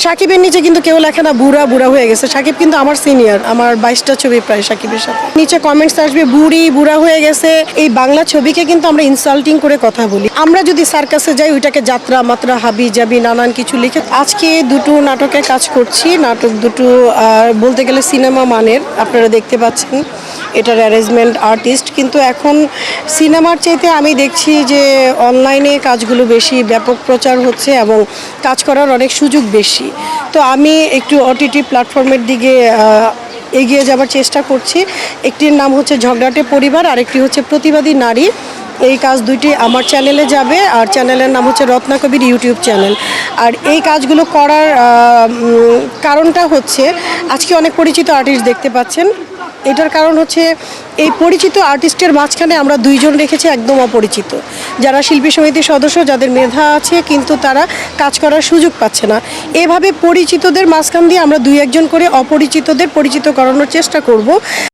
সাকিবের নিচে কিন্তু কেউ লেখে না বুড়া বুড়া হয়ে গেছে। সাকিব কিন্তু আমার সিনিয়র, আমার 22টা ছবি প্রায় সাকিবের সাথে। নিচে কমেন্টস আসবে বুড়ি বুড়া হয়ে গেছে। এই বাংলা ছবিকে কিন্তু আমরা ইনসাল্টিং করে কথা বলি। আমরা যদি সার্কাসে যাই ওইটাকে যাত্রা মাত্রা হাবি জাবি নানান কিছু লিখে। আজকে দুটো নাটকে কাজ করছি, নাটক দুটো বলতে গেলে সিনেমা মানের, আপনারা দেখতে পাচ্ছেন এটার অ্যারেঞ্জমেন্ট আর্টিস্ট। কিন্তু এখন সিনেমার চাইতে আমি দেখছি যে অনলাইনে কাজগুলো বেশি ব্যাপক প্রচার হচ্ছে এবং কাজ করার অনেক সুযোগ বেশি। তো আমি একটু ওটিটি প্ল্যাটফর্মের দিকে এগিয়ে যাবার চেষ্টা করছি। একটির নাম হচ্ছে ঝগড়াটে পরিবার, আরেকটি হচ্ছে প্রতিবাদী নারী। এই কাজ দুইটি আমার চ্যানেলে যাবে, আর চ্যানেলের নাম হচ্ছে রত্না কবির ইউটিউব চ্যানেল। আর এই কাজগুলো করার কারণটা হচ্ছে আজকে অনেক পরিচিত আর্টিস্ট দেখতে পাচ্ছেন। এটার কারণ হচ্ছে এই পরিচিত আর্টিস্টের মাঝখানে আমরা দুইজন রেখেছি একদম অপরিচিত, যারা শিল্পী সমিতির সদস্য, যাদের মেধা আছে কিন্তু তারা কাজ করার সুযোগ পাচ্ছে না। এভাবে পরিচিতদের মাঝখান দিয়ে আমরা দুই একজন করে অপরিচিতদের পরিচিত করানোর চেষ্টা করব।